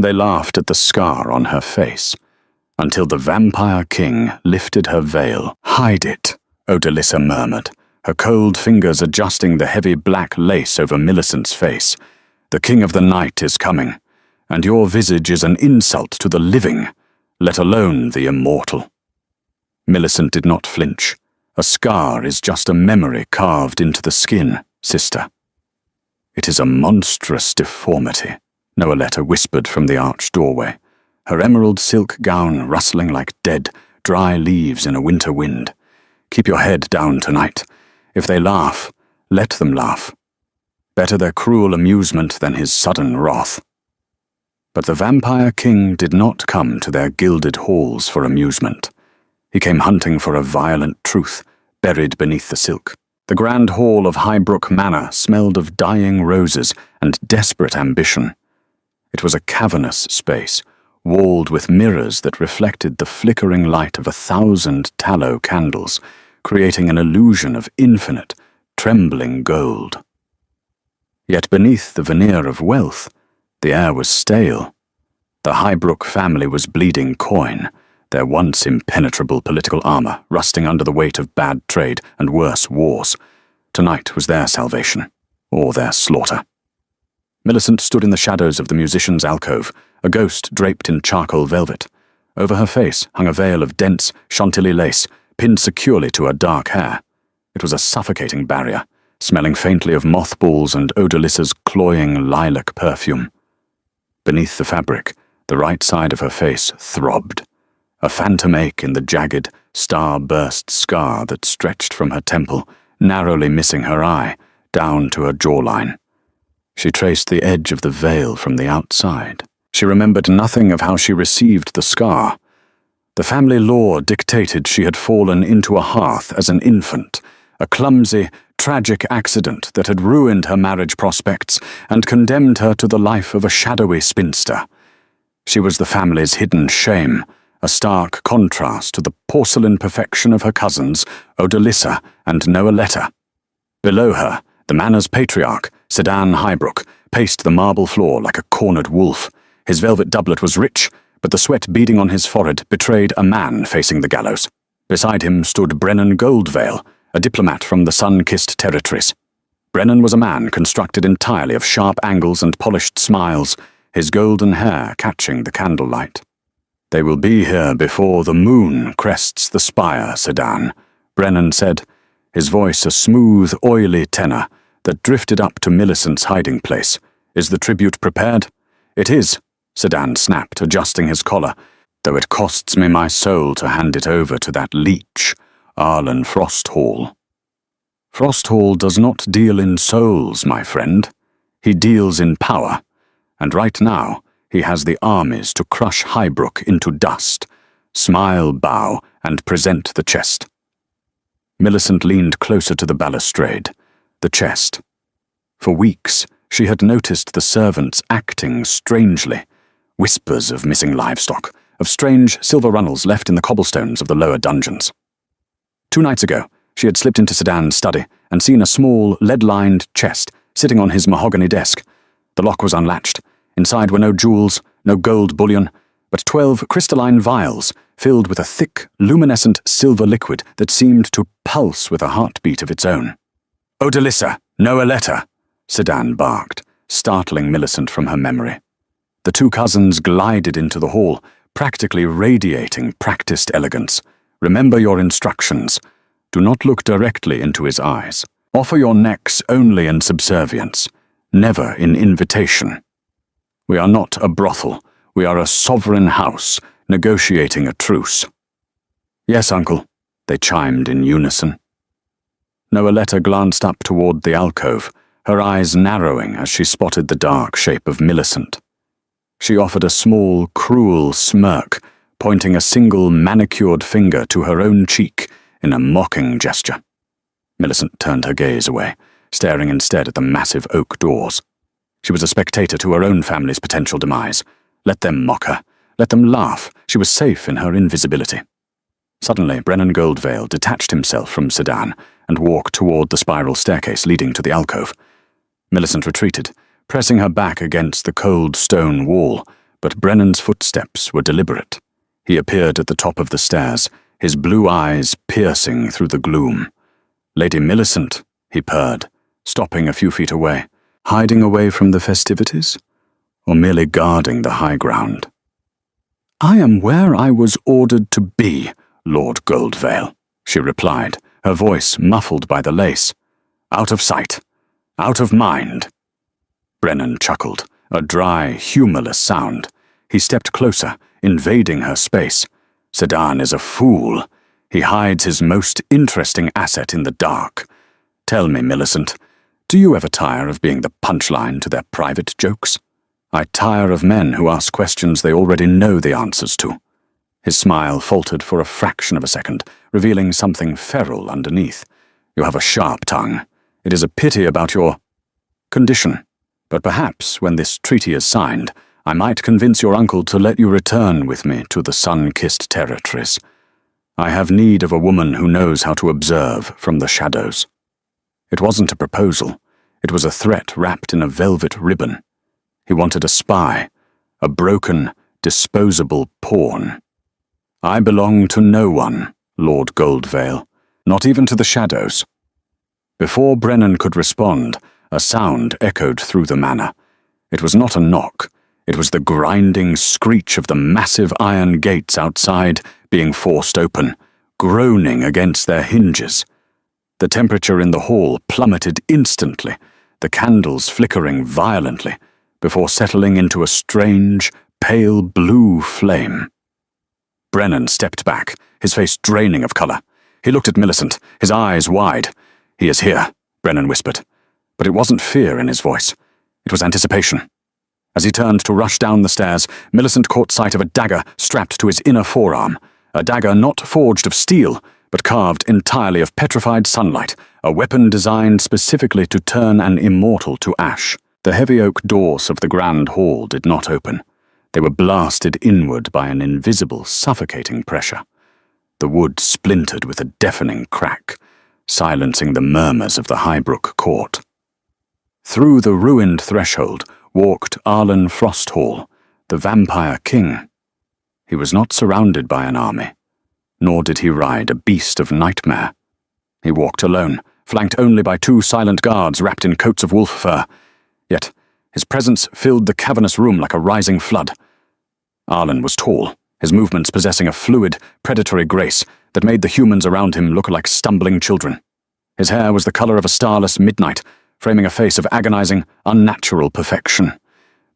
They laughed at the scar on her face, until the vampire king lifted her veil. "Hide it," Odalissa murmured, her cold fingers adjusting the heavy black lace over Millicent's face. "The king of the night is coming, and your visage is an insult to the living, let alone the immortal." Millicent did not flinch. "A scar is just a memory carved into the skin, sister." "It is a monstrous deformity," Noeletta whispered from the arched doorway, her emerald silk gown rustling like dead, dry leaves in a winter wind. "Keep your head down tonight. If they laugh, let them laugh. Better their cruel amusement than his sudden wrath." But the vampire king did not come to their gilded halls for amusement. He came hunting for a violent truth buried beneath the silk. The grand hall of Highbrook Manor smelled of dying roses and desperate ambition. It was a cavernous space, walled with mirrors that reflected the flickering light of 1,000 tallow candles, creating an illusion of infinite, trembling gold. Yet beneath the veneer of wealth, the air was stale. The Highbrook family was bleeding coin, their once impenetrable political armor rusting under the weight of bad trade and worse wars. Tonight was their salvation, or their slaughter. Millicent stood in the shadows of the musician's alcove, a ghost draped in charcoal velvet. Over her face hung a veil of dense Chantilly lace, pinned securely to her dark hair. It was a suffocating barrier, smelling faintly of mothballs and Odalissa's cloying lilac perfume. Beneath the fabric, the right side of her face throbbed, a phantom ache in the jagged, star-burst scar that stretched from her temple, narrowly missing her eye, down to her jawline. She traced the edge of the veil from the outside. She remembered nothing of how she received the scar. The family law dictated she had fallen into a hearth as an infant, a clumsy, tragic accident that had ruined her marriage prospects and condemned her to the life of a shadowy spinster. She was the family's hidden shame, a stark contrast to the porcelain perfection of her cousins, Odalissa and Noeletta. Below her, the manor's patriarch, Sedan Highbrook, paced the marble floor like a cornered wolf. His velvet doublet was rich, but the sweat beading on his forehead betrayed a man facing the gallows. Beside him stood Brennan Goldvale, a diplomat from the sun-kissed territories. Brennan was a man constructed entirely of sharp angles and polished smiles, his golden hair catching the candlelight. "They will be here before the moon crests the spire, Sedan," Brennan said, his voice a smooth, oily tenor that drifted up to Millicent's hiding place. "Is the tribute prepared?" "It is," Sedan snapped, adjusting his collar, "though it costs me my soul to hand it over to that leech, Arlen Frosthall." "Frosthall does not deal in souls, my friend. He deals in power, and right now he has the armies to crush Highbrook into dust. Smile, bow, and present the chest." Millicent leaned closer to the balustrade. The chest. For weeks, she had noticed the servants acting strangely. Whispers of missing livestock, of strange silver runnels left in the cobblestones of the lower dungeons. 2 nights ago, she had slipped into Sedan's study and seen a small, lead-lined chest sitting on his mahogany desk. The lock was unlatched. Inside were no jewels, no gold bullion, but 12 crystalline vials filled with a thick, luminescent silver liquid that seemed to pulse with a heartbeat of its own. "Odalissa, Noeletta," Sedan barked, startling Millicent from her memory. The 2 cousins glided into the hall, practically radiating practiced elegance. "Remember your instructions. Do not look directly into his eyes. Offer your necks only in subservience, never in invitation. We are not a brothel. We are a sovereign house, negotiating a truce." "Yes, uncle," they chimed in unison. Noeletta glanced up toward the alcove, her eyes narrowing as she spotted the dark shape of Millicent. She offered a small, cruel smirk, pointing a single manicured finger to her own cheek in a mocking gesture. Millicent turned her gaze away, staring instead at the massive oak doors. She was a spectator to her own family's potential demise. Let them mock her. Let them laugh. She was safe in her invisibility. Suddenly, Brennan Goldvale detached himself from Sedan and walked toward the spiral staircase leading to the alcove. Millicent retreated, pressing her back against the cold stone wall, But Brennan's footsteps were deliberate. He appeared at the top of the stairs, his blue eyes piercing through the gloom. "Lady Millicent," he purred, stopping a few feet away. "Hiding away from the festivities? Or merely guarding the high ground?" "I am where I was ordered to be, Lord Goldvale," she replied, her voice muffled by the lace. "Out of sight. Out of mind." Brennan chuckled, a dry, humorless sound. He stepped closer, invading her space. "Sedan is a fool. He hides his most interesting asset in the dark. Tell me, Millicent, do you ever tire of being the punchline to their private jokes?" "I tire of men who ask questions they already know the answers to." His smile faltered for a fraction of a second, revealing something feral underneath. "You have a sharp tongue. It is a pity about your condition. But perhaps, when this treaty is signed, I might convince your uncle to let you return with me to the sun-kissed territories. I have need of a woman who knows how to observe from the shadows." It wasn't a proposal. It was a threat wrapped in a velvet ribbon. He wanted a spy, a broken, disposable pawn. "I belong to no one, Lord Goldvale, not even to the shadows." Before Brennan could respond, a sound echoed through the manor. It was not a knock. It was the grinding screech of the massive iron gates outside being forced open, groaning against their hinges. The temperature in the hall plummeted instantly, the candles flickering violently, before settling into a strange, pale blue flame. Brennan stepped back, his face draining of color. He looked at Millicent, his eyes wide. "He is here," Brennan whispered. But it wasn't fear in his voice. It was anticipation. As he turned to rush down the stairs, Millicent caught sight of a dagger strapped to his inner forearm. A dagger not forged of steel, but carved entirely of petrified sunlight, a weapon designed specifically to turn an immortal to ash. The heavy oak doors of the grand hall did not open. They were blasted inward by an invisible, suffocating pressure. The wood splintered with a deafening crack, silencing the murmurs of the Highbrook court. Through the ruined threshold walked Arlen Frosthall, the vampire king. He was not surrounded by an army, nor did he ride a beast of nightmare. He walked alone, flanked only by 2 silent guards wrapped in coats of wolf fur. Yet his presence filled the cavernous room like a rising flood. Arlen was tall, his movements possessing a fluid, predatory grace that made the humans around him look like stumbling children. His hair was the color of a starless midnight, framing a face of agonizing, unnatural perfection.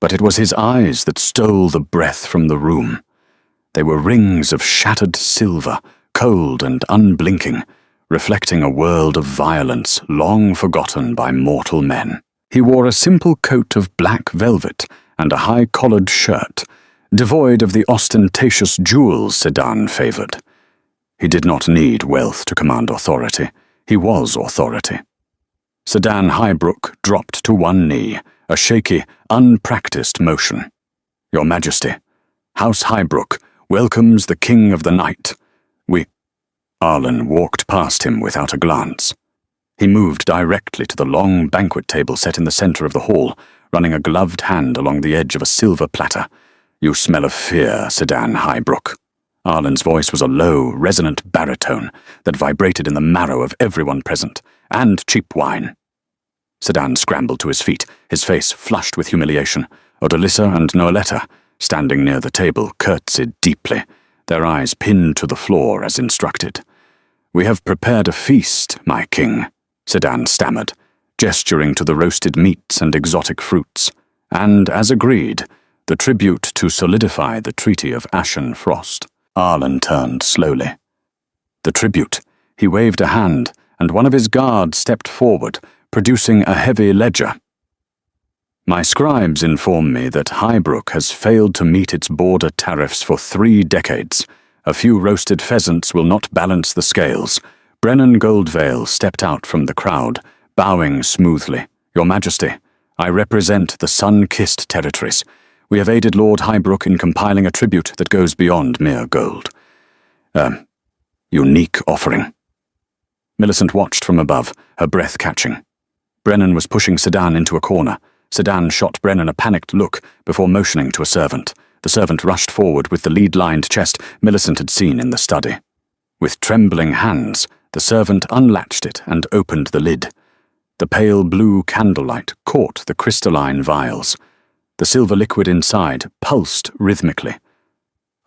But it was his eyes that stole the breath from the room. They were rings of shattered silver, cold and unblinking, reflecting a world of violence long forgotten by mortal men. He wore a simple coat of black velvet and a high-collared shirt, devoid of the ostentatious jewels Sedan favored. He did not need wealth to command authority. He was authority. Sedan Highbrook dropped to one knee, a shaky, unpracticed motion. "Your Majesty, House Highbrook welcomes the King of the Night. Arlen walked past him without a glance. He moved directly to the long banquet table set in the center of the hall, running a gloved hand along the edge of a silver platter. "You smell of fear, Sedan Highbrook." Arlen's voice was a low, resonant baritone that vibrated in the marrow of everyone present, and cheap wine. Sedan scrambled to his feet, his face flushed with humiliation. Odalissa and Noeletta, standing near the table, curtsied deeply, their eyes pinned to the floor as instructed. "We have prepared a feast, my king," Sedan stammered, gesturing to the roasted meats and exotic fruits, and, as agreed, the tribute to solidify the Treaty of Ashen Frost. Arlen turned slowly. The tribute. He waved a hand, and one of his guards stepped forward, producing a heavy ledger. "My scribes inform me that Highbrook has failed to meet its border tariffs for 3 decades. A few roasted pheasants will not balance the scales." Brennan Goldvale stepped out from the crowd, bowing smoothly. "Your Majesty, I represent the sun-kissed territories. We have aided Lord Highbrook in compiling a tribute that goes beyond mere gold. Unique offering." Millicent watched from above, her breath catching. Brennan was pushing Sedan into a corner. Sedan shot Brennan a panicked look before motioning to a servant. The servant rushed forward with the lead-lined chest Millicent had seen in the study. With trembling hands, the servant unlatched it and opened the lid. The pale blue candlelight caught the crystalline vials. The silver liquid inside pulsed rhythmically.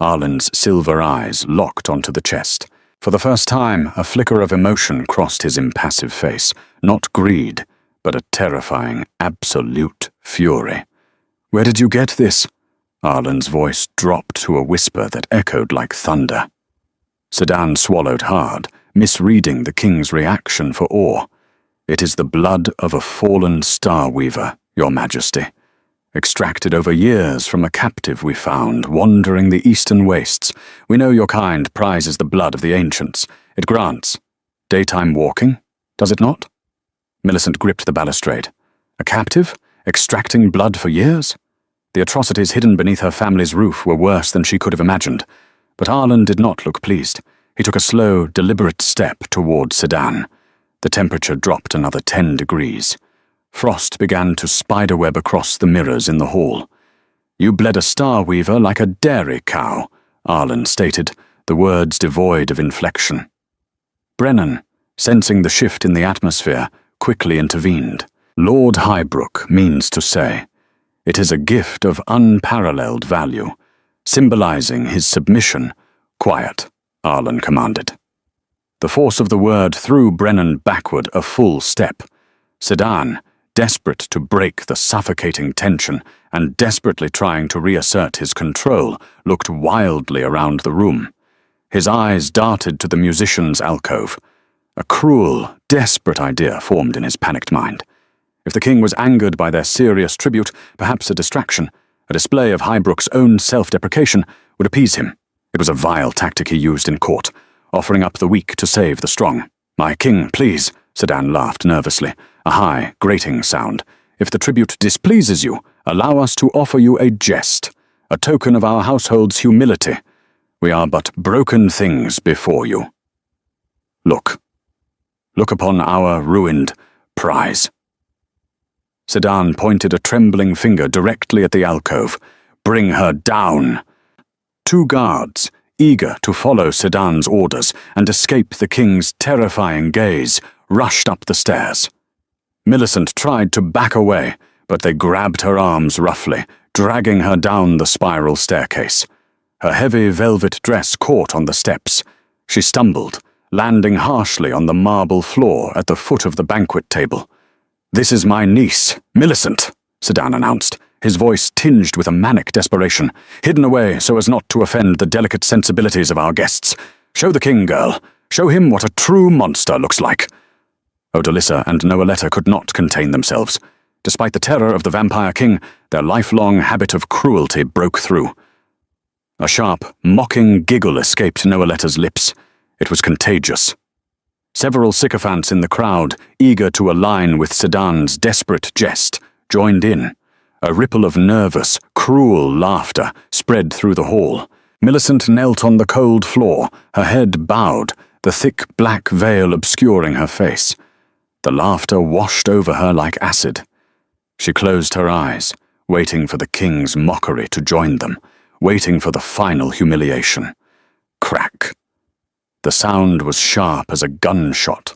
Arlen's silver eyes locked onto the chest. For the first time, a flicker of emotion crossed his impassive face. Not greed, but a terrifying, absolute fury. "Where did you get this?" Arlen's voice dropped to a whisper that echoed like thunder. Sedan swallowed hard, misreading the king's reaction for awe. "It is the blood of a fallen star weaver, Your Majesty. Extracted over years from a captive we found, wandering the eastern wastes. We know your kind prizes the blood of the ancients. It grants daytime walking, does it not?" Millicent gripped the balustrade. A captive? Extracting blood for years? The atrocities hidden beneath her family's roof were worse than she could have imagined. But Arlen did not look pleased. He took a slow, deliberate step toward Sedan. The temperature dropped another 10 degrees. Frost began to spiderweb across the mirrors in the hall. "You bled a star weaver like a dairy cow," Arlen stated, the words devoid of inflection. Brennan, sensing the shift in the atmosphere, quickly intervened. "Lord Highbrook means to say, it is a gift of unparalleled value, symbolizing his submission." "Quiet," Arlen commanded. The force of the word threw Brennan backward a full step. Sedan, desperate to break the suffocating tension and desperately trying to reassert his control, looked wildly around the room. His eyes darted to the musician's alcove. A cruel, desperate idea formed in his panicked mind. If the king was angered by their serious tribute, perhaps a distraction, a display of Highbrook's own self-deprecation, would appease him. It was a vile tactic he used in court, offering up the weak to save the strong. "My king, please," Sedan laughed nervously, a high, grating sound. "If the tribute displeases you, allow us to offer you a jest, a token of our household's humility. We are but broken things before you. Look. Look upon our ruined prize." Sedan pointed a trembling finger directly at the alcove. "Bring her down." Two guards, eager to follow Sedan's orders and escape the king's terrifying gaze, rushed up the stairs. Millicent tried to back away, but they grabbed her arms roughly, dragging her down the spiral staircase. Her heavy velvet dress caught on the steps. She stumbled, landing harshly on the marble floor at the foot of the banquet table. "This is my niece, Millicent," Sedan announced, his voice tinged with a manic desperation, hidden away so as not to offend the delicate sensibilities of our guests. "Show the king, girl. Show him what a true monster looks like." Odalissa and Noeletta could not contain themselves. Despite the terror of the vampire king, their lifelong habit of cruelty broke through. A sharp, mocking giggle escaped Noeletta's lips. It was contagious. Several sycophants in the crowd, eager to align with Sedan's desperate jest, joined in. A ripple of nervous, cruel laughter spread through the hall. Millicent knelt on the cold floor, her head bowed, the thick black veil obscuring her face. The laughter washed over her like acid. She closed her eyes, waiting for the king's mockery to join them, waiting for the final humiliation. Crack. The sound was sharp as a gunshot.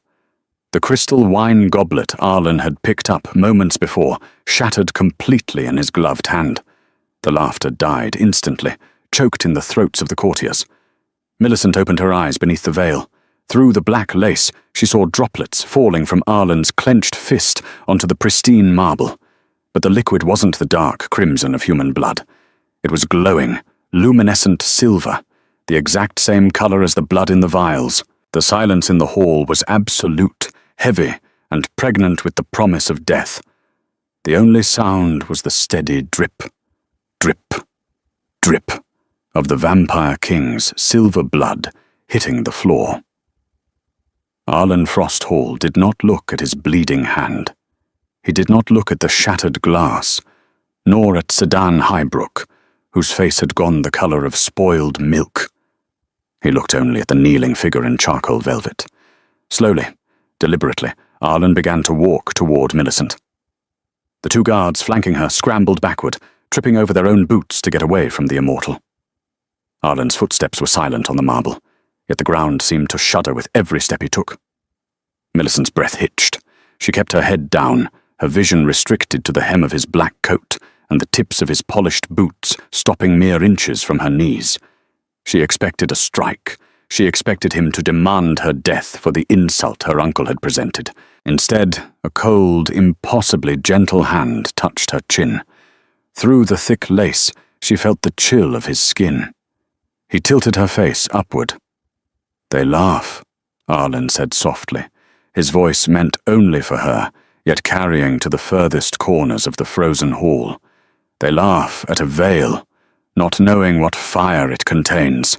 The crystal wine goblet Arlen had picked up moments before shattered completely in his gloved hand. The laughter died instantly, choked in the throats of the courtiers. Millicent opened her eyes beneath the veil. Through the black lace, she saw droplets falling from Arlen's clenched fist onto the pristine marble. But the liquid wasn't the dark crimson of human blood. It was glowing, luminescent silver, the exact same color as the blood in the vials. The silence in the hall was absolute, heavy, and pregnant with the promise of death. The only sound was the steady drip, drip, drip of the vampire king's silver blood hitting the floor. Arlen Frosthall did not look at his bleeding hand. He did not look at the shattered glass, nor at Sedan Highbrook, whose face had gone the color of spoiled milk. He looked only at the kneeling figure in charcoal velvet. Slowly, deliberately, Arlen began to walk toward Millicent. The two guards flanking her scrambled backward, tripping over their own boots to get away from the immortal. Arlen's footsteps were silent on the marble, yet the ground seemed to shudder with every step he took. Millicent's breath hitched. She kept her head down, her vision restricted to the hem of his black coat and the tips of his polished boots stopping mere inches from her knees. She expected a strike. She expected him to demand her death for the insult her uncle had presented. Instead, a cold, impossibly gentle hand touched her chin. Through the thick lace, she felt the chill of his skin. He tilted her face upward. "They laugh," Arlen said softly, his voice meant only for her, yet carrying to the furthest corners of the frozen hall. "They laugh at a veil, not knowing what fire it contains."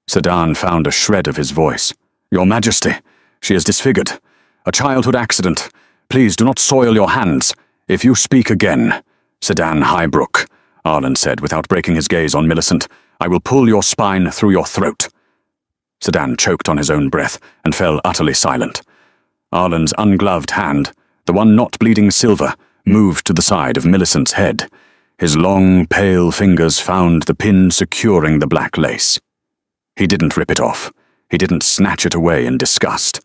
Sedan found a shred of his voice. "Your Majesty, she is disfigured. A childhood accident. Please do not soil your hands. If you speak again, Sedan Highbrook," Arlen said without breaking his gaze on Millicent, "I will pull your spine through your throat." Sedan choked on his own breath and fell utterly silent. Arlen's ungloved hand, the one not bleeding silver, moved to the side of Millicent's head. His long, pale fingers found the pin securing the black lace. He didn't rip it off. He didn't snatch it away in disgust.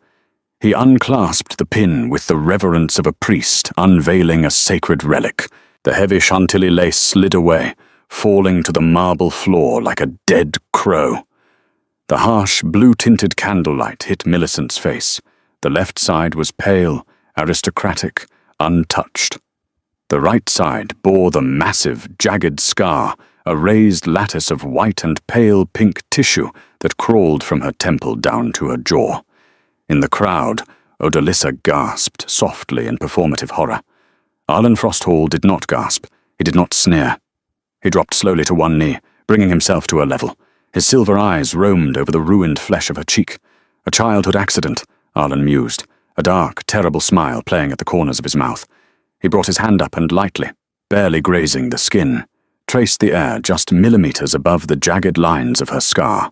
He unclasped the pin with the reverence of a priest unveiling a sacred relic. The heavy Chantilly lace slid away, falling to the marble floor like a dead crow. The harsh, blue-tinted candlelight hit Millicent's face. The left side was pale, aristocratic, untouched. The right side bore the massive, jagged scar, a raised lattice of white and pale pink tissue that crawled from her temple down to her jaw. In the crowd, Odalissa gasped softly in performative horror. Arlen Frosthall did not gasp. He did not sneer. He dropped slowly to one knee, bringing himself to her level. His silver eyes roamed over the ruined flesh of her cheek. A childhood accident, Arlen mused, a dark, terrible smile playing at the corners of his mouth. He brought his hand up and lightly, barely grazing the skin, traced the air just millimeters above the jagged lines of her scar.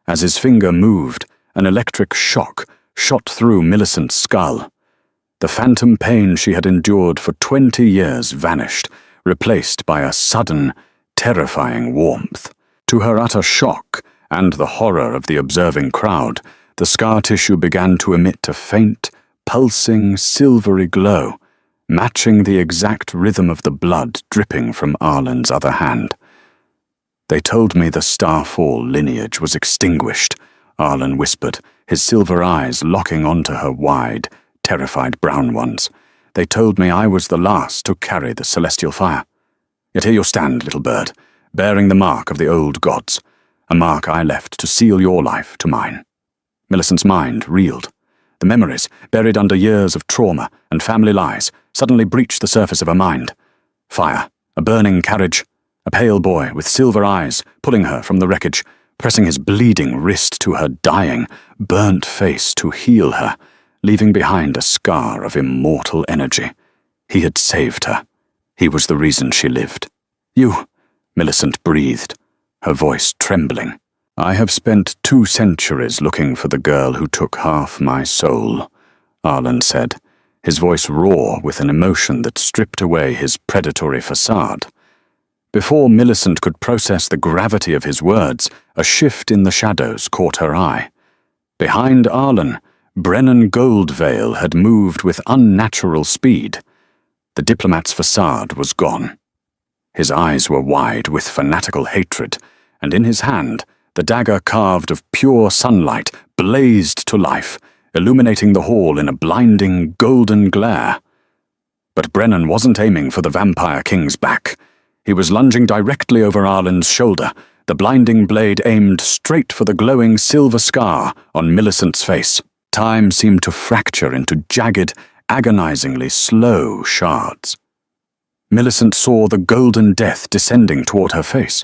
As his finger moved, an electric shock shot through Millicent's skull. The phantom pain she had endured for 20 years vanished, replaced by a sudden, terrifying warmth. To her utter shock and the horror of the observing crowd, the scar tissue began to emit a faint, pulsing, silvery glow, matching the exact rhythm of the blood dripping from Arlen's other hand. "They told me the Starfall lineage was extinguished," Arlen whispered, his silver eyes locking onto her wide, terrified brown ones. "They told me I was the last to carry the celestial fire. Yet here you stand, little bird, bearing the mark of the old gods, a mark I left to seal your life to mine." Millicent's mind reeled. The memories, buried under years of trauma and family lies, suddenly breached the surface of her mind. Fire, a burning carriage, a pale boy with silver eyes pulling her from the wreckage, pressing his bleeding wrist to her dying, burnt face to heal her, leaving behind a scar of immortal energy. He had saved her. He was the reason she lived. "You," Millicent breathed, her voice trembling. "I have spent 2 centuries looking for the girl who took half my soul," Arlen said, his voice raw with an emotion that stripped away his predatory facade. Before Millicent could process the gravity of his words, a shift in the shadows caught her eye. Behind Arlen, Brennan Goldvale had moved with unnatural speed. The diplomat's facade was gone. His eyes were wide with fanatical hatred, and in his hand, the dagger carved of pure sunlight blazed to life, illuminating the hall in a blinding golden glare. But Brennan wasn't aiming for the Vampire King's back. He was lunging directly over Arlen's shoulder, the blinding blade aimed straight for the glowing silver scar on Millicent's face. Time seemed to fracture into jagged, agonizingly slow shards. Millicent saw the golden death descending toward her face.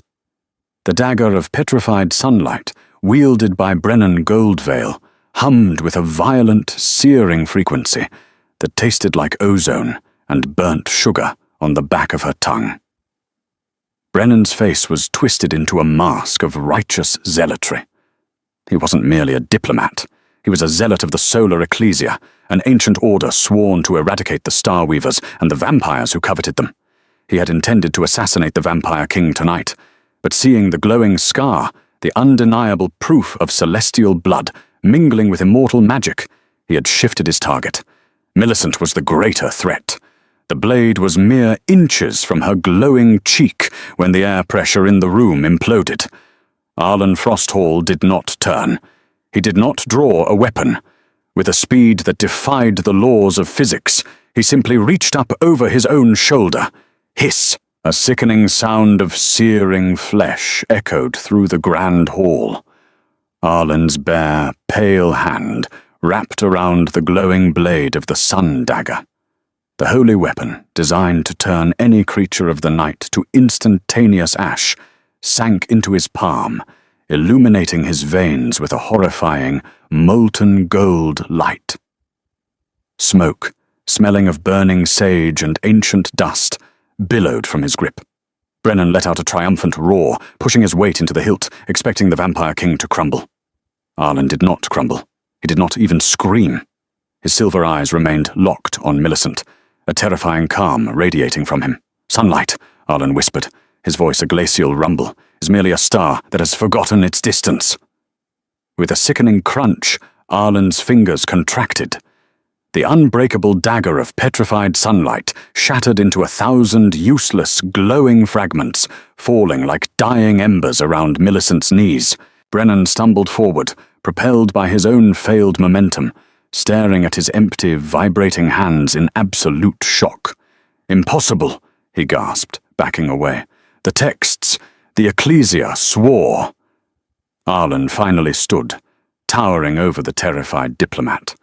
The dagger of petrified sunlight, wielded by Brennan Goldvale, hummed with a violent, searing frequency that tasted like ozone and burnt sugar on the back of her tongue. Brennan's face was twisted into a mask of righteous zealotry. He wasn't merely a diplomat. He was a zealot of the solar ecclesia, an ancient order sworn to eradicate the Starweavers and the vampires who coveted them. He had intended to assassinate the Vampire King tonight, but seeing the glowing scar, the undeniable proof of celestial blood mingling with immortal magic, he had shifted his target. Millicent was the greater threat. The blade was mere inches from her glowing cheek when the air pressure in the room imploded. Arlen Frosthall did not turn. He did not draw a weapon. With a speed that defied the laws of physics, he simply reached up over his own shoulder. Hiss! A sickening sound of searing flesh echoed through the grand hall. Arlen's bare, pale hand wrapped around the glowing blade of the sun dagger. The holy weapon, designed to turn any creature of the night to instantaneous ash, sank into his palm, illuminating his veins with a horrifying, molten gold light. Smoke, smelling of burning sage and ancient dust, billowed from his grip. Brennan let out a triumphant roar, pushing his weight into the hilt, expecting the Vampire King to crumble. Arlen did not crumble. He did not even scream. His silver eyes remained locked on Millicent, a terrifying calm radiating from him. "Sunlight," Arlen whispered, his voice a glacial rumble, "is merely a star that has forgotten its distance." With a sickening crunch, Arlen's fingers contracted. The unbreakable dagger of petrified sunlight shattered into 1,000 useless, glowing fragments, falling like dying embers around Millicent's knees. Brennan stumbled forward, propelled by his own failed momentum, staring at his empty, vibrating hands in absolute shock. "Impossible," he gasped, backing away. "The texts, the Ecclesia swore." Arlen finally stood, towering over the terrified diplomat.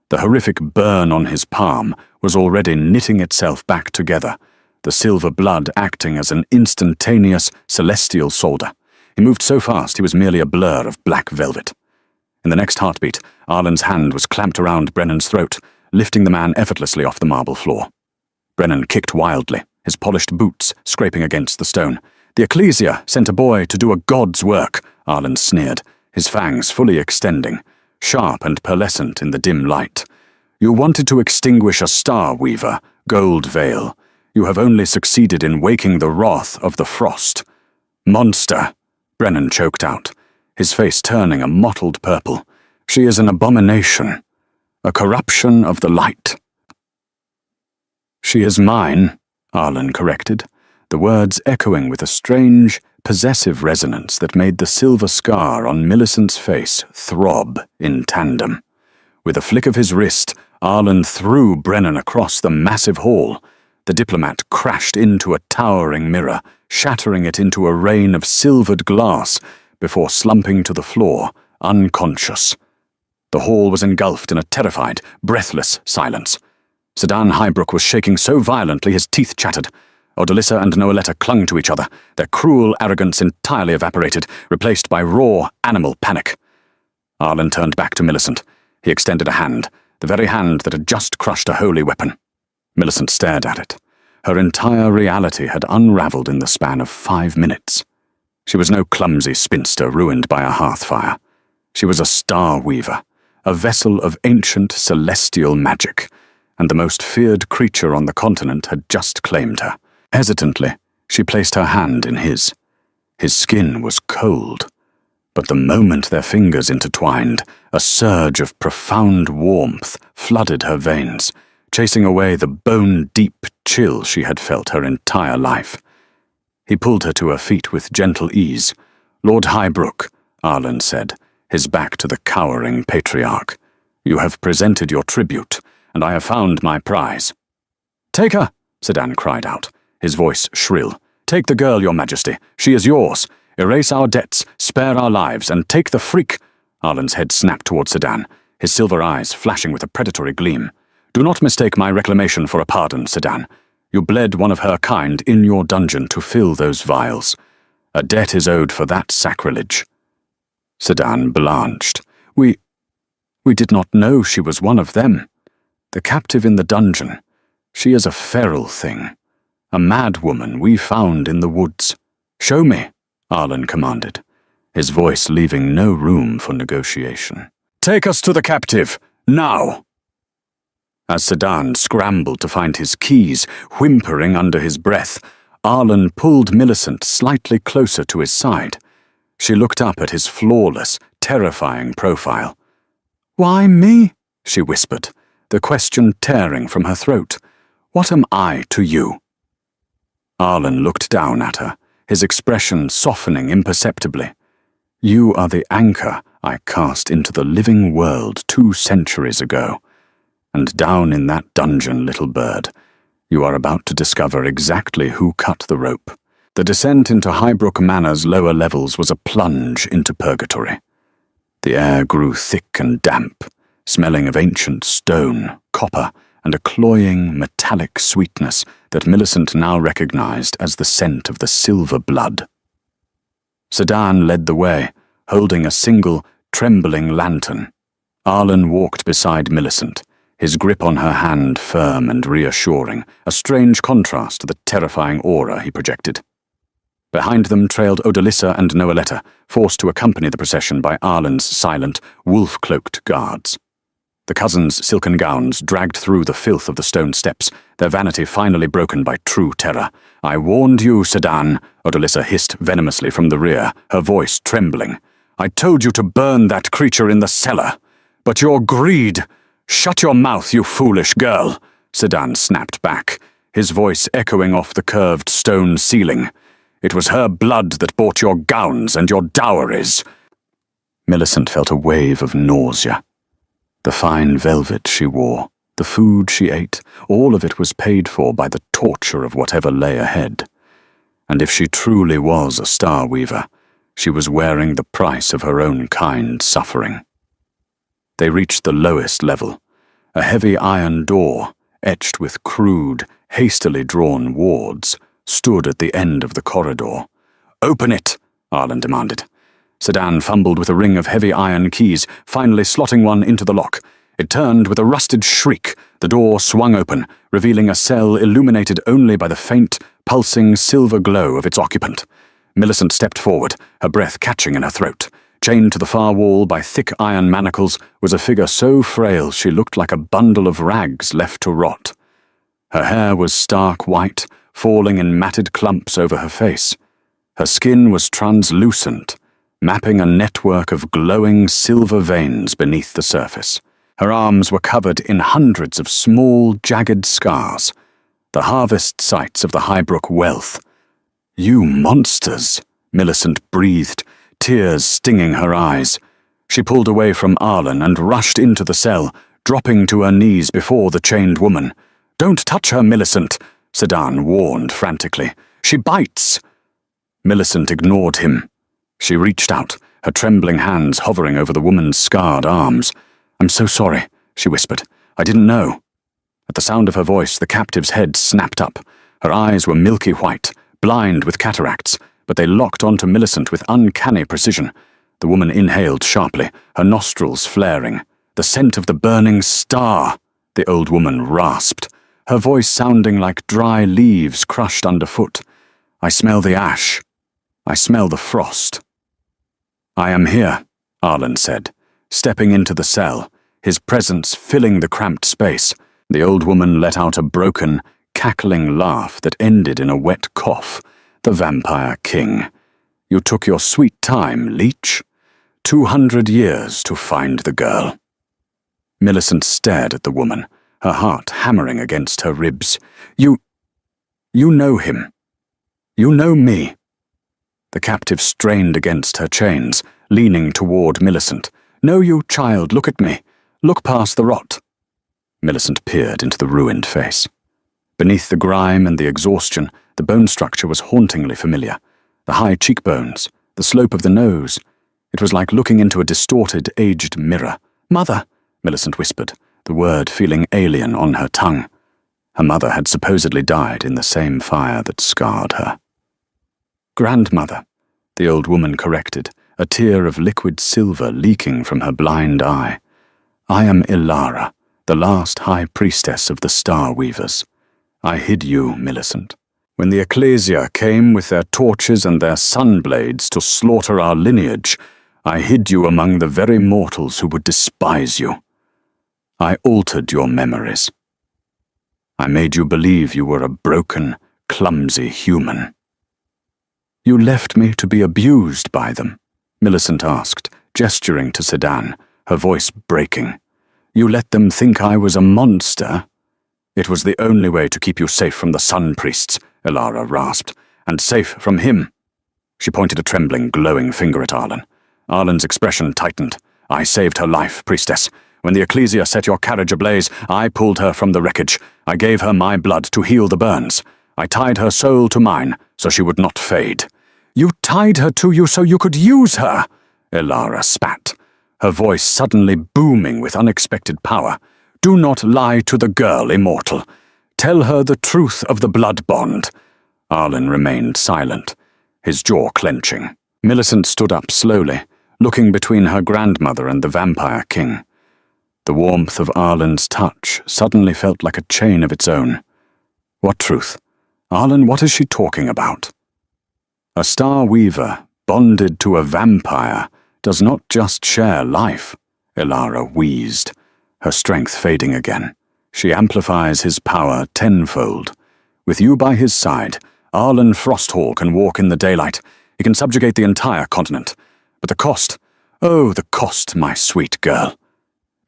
The horrific burn on his palm was already knitting itself back together, the silver blood acting as an instantaneous celestial solder. He moved so fast he was merely a blur of black velvet. In the next heartbeat, Arlen's hand was clamped around Brennan's throat, lifting the man effortlessly off the marble floor. Brennan kicked wildly, his polished boots scraping against the stone. "The Ecclesia sent a boy to do a god's work," Arlen sneered, his fangs fully extending, sharp and pearlescent in the dim light. "You wanted to extinguish a star weaver, Gold Veil. You have only succeeded in waking the wrath of the frost." "Monster," Brennan choked out, his face turning a mottled purple. "She is an abomination, a corruption of the light." "She is mine," Arlen corrected, the words echoing with a strange, possessive resonance that made the silver scar on Millicent's face throb in tandem. With a flick of his wrist, Arlen threw Brennan across the massive hall. The diplomat crashed into a towering mirror, shattering it into a rain of silvered glass before slumping to the floor, unconscious. The hall was engulfed in a terrified, breathless silence. Sedan Highbrook was shaking so violently his teeth chattered. Odalissa and Noeletta clung to each other, their cruel arrogance entirely evaporated, replaced by raw, animal panic. Arlen turned back to Millicent. He extended a hand, the very hand that had just crushed a holy weapon. Millicent stared at it. Her entire reality had unraveled in the span of 5 minutes. She was no clumsy spinster ruined by a hearth-fire. She was a star weaver, a vessel of ancient celestial magic, and the most feared creature on the continent had just claimed her. Hesitantly, she placed her hand in his. His skin was cold, but the moment their fingers intertwined, a surge of profound warmth flooded her veins, chasing away the bone-deep chill she had felt her entire life. He pulled her to her feet with gentle ease. "Lord Highbrook," Arlen said, his back to the cowering patriarch, "you have presented your tribute, and I have found my prize." "Take her!" Sedan cried out, his voice shrill. "Take the girl, your majesty. She is yours. Erase our debts, spare our lives, and take the freak." Arlen's head snapped toward Sedan, his silver eyes flashing with a predatory gleam. "Do not mistake my reclamation for a pardon, Sedan. You bled one of her kind in your dungeon to fill those vials. A debt is owed for that sacrilege." Sedan blanched. We did not know she was one of them. The captive in the dungeon. She is a feral thing. A mad woman we found in the woods. "Show me," Arlen commanded, his voice leaving no room for negotiation. "Take us to the captive, now!" As Sedan scrambled to find his keys, whimpering under his breath, Arlen pulled Millicent slightly closer to his side. She looked up at his flawless, terrifying profile. "Why me?" she whispered, the question tearing from her throat. "What am I to you?" Arlen looked down at her, his expression softening imperceptibly. "You are the anchor I cast into the living world 2 centuries ago. And down in that dungeon, little bird, you are about to discover exactly who cut the rope." The descent into Highbrook Manor's lower levels was a plunge into purgatory. The air grew thick and damp, smelling of ancient stone, copper, and a cloying, metallic sweetness that Millicent now recognized as the scent of the silver blood. Sedan led the way, holding a single, trembling lantern. Arlen walked beside Millicent, his grip on her hand firm and reassuring, a strange contrast to the terrifying aura he projected. Behind them trailed Odalissa and Noeletta, forced to accompany the procession by Arlen's silent, wolf-cloaked guards. The cousins' silken gowns dragged through the filth of the stone steps, their vanity finally broken by true terror. "I warned you, Sedan," Odalissa hissed venomously from the rear, her voice trembling. "I told you to burn that creature in the cellar. But your greed—" "Shut your mouth, you foolish girl," Sedan snapped back, his voice echoing off the curved stone ceiling. "It was her blood that bought your gowns and your dowries." Millicent felt a wave of nausea. The fine velvet she wore, the food she ate, all of it was paid for by the torture of whatever lay ahead. And if she truly was a star weaver, she was wearing the price of her own kind's suffering. They reached the lowest level. A heavy iron door, etched with crude, hastily drawn wards, stood at the end of the corridor. "Open it," Arlen demanded. Sedan fumbled with a ring of heavy iron keys, finally slotting one into the lock. It turned with a rusted shriek. The door swung open, revealing a cell illuminated only by the faint, pulsing silver glow of its occupant. Millicent stepped forward, her breath catching in her throat. Chained to the far wall by thick iron manacles was a figure so frail she looked like a bundle of rags left to rot. Her hair was stark white, falling in matted clumps over her face. Her skin was translucent, mapping a network of glowing silver veins beneath the surface. Her arms were covered in hundreds of small, jagged scars, the harvest sites of the Highbrook wealth. "You monsters," Millicent breathed, tears stinging her eyes. She pulled away from Arlen and rushed into the cell, dropping to her knees before the chained woman. "Don't touch her, Millicent," Sedan warned frantically. "She bites." Millicent ignored him. She reached out, her trembling hands hovering over the woman's scarred arms. "I'm so sorry," she whispered. "I didn't know." At the sound of her voice, the captive's head snapped up. Her eyes were milky white, blind with cataracts, but they locked onto Millicent with uncanny precision. The woman inhaled sharply, her nostrils flaring. "The scent of the burning star," the old woman rasped, her voice sounding like dry leaves crushed underfoot. "I smell the ash. I smell the frost." "I am here," Arlen said, stepping into the cell, his presence filling the cramped space. The old woman let out a broken, cackling laugh that ended in a wet cough. "The Vampire King. You took your sweet time, leech. 200 years to find the girl." Millicent stared at the woman, her heart hammering against her ribs. You know him. You know me." The captive strained against her chains, leaning toward Millicent. "No, you child, look at me. Look past the rot." Millicent peered into the ruined face. Beneath the grime and the exhaustion, the bone structure was hauntingly familiar. The high cheekbones, the slope of the nose. It was like looking into a distorted, aged mirror. "Mother," Millicent whispered, the word feeling alien on her tongue. Her mother had supposedly died in the same fire that scarred her. "Grandmother," the old woman corrected, a tear of liquid silver leaking from her blind eye. "I am Ilara, the last high priestess of the Star Weavers. I hid you, Millicent. When the Ecclesia came with their torches and their sunblades to slaughter our lineage, I hid you among the very mortals who would despise you. I altered your memories. I made you believe you were a broken, clumsy human. "You left me to be abused by them?" Millicent asked, gesturing to Sedan, her voice breaking. "You let them think I was a monster?" "It was the only way to keep you safe from the Sun Priests," Elara rasped, "and safe from him." She pointed a trembling, glowing finger at Arlen. Arlen's expression tightened. "I saved her life, priestess. When the Ecclesia set your carriage ablaze, I pulled her from the wreckage. I gave her my blood to heal the burns. I tied her soul to mine, so she would not fade." "You tied her to you so you could use her?" Elara spat, her voice suddenly booming with unexpected power. "Do not lie to the girl, Immortal. Tell her the truth of the blood bond." Arlen remained silent, his jaw clenching. Millicent stood up slowly, looking between her grandmother and the Vampire King. The warmth of Arlen's touch suddenly felt like a chain of its own. What truth? Arlen, what is she talking about? A Star Weaver, bonded to a vampire, does not just share life, Elara wheezed, her strength fading again. She amplifies his power tenfold. With you by his side, Arlen Frosthall can walk in the daylight. He can subjugate the entire continent. But the cost, oh, the cost, my sweet girl.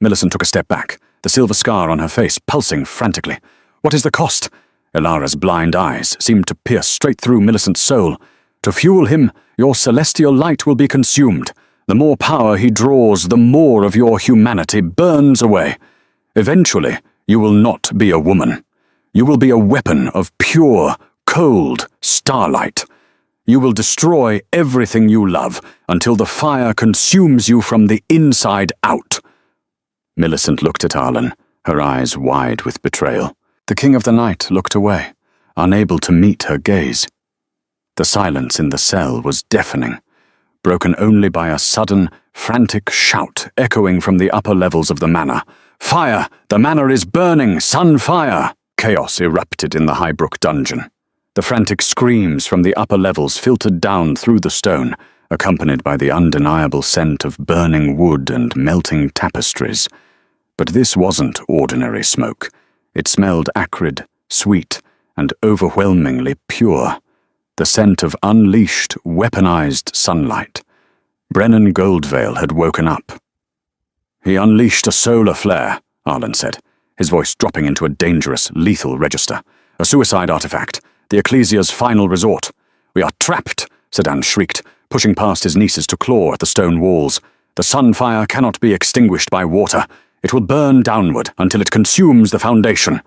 Millicent took a step back, the silver scar on her face pulsing frantically. What is the cost? Elara's blind eyes seemed to pierce straight through Millicent's soul. To fuel him, your celestial light will be consumed. The more power he draws, the more of your humanity burns away. Eventually, you will not be a woman. You will be a weapon of pure, cold starlight. You will destroy everything you love until the fire consumes you from the inside out. Millicent looked at Arlen, her eyes wide with betrayal. The King of the Night looked away, unable to meet her gaze. The silence in the cell was deafening, broken only by a sudden, frantic shout echoing from the upper levels of the manor. "Fire! The manor is burning! Sunfire!" Chaos erupted in the Highbrook dungeon. The frantic screams from the upper levels filtered down through the stone, accompanied by the undeniable scent of burning wood and melting tapestries. But this wasn't ordinary smoke. It smelled acrid, sweet, and overwhelmingly pure. The scent of unleashed, weaponized sunlight. Brennan Goldvale had woken up. "He unleashed a solar flare," Arlen said, his voice dropping into a dangerous, lethal register. "A suicide artifact. The Ecclesia's final resort." "We are trapped," Sedan shrieked, pushing past his nieces to claw at the stone walls. "The sunfire cannot be extinguished by water. It will burn downward until it consumes the foundation."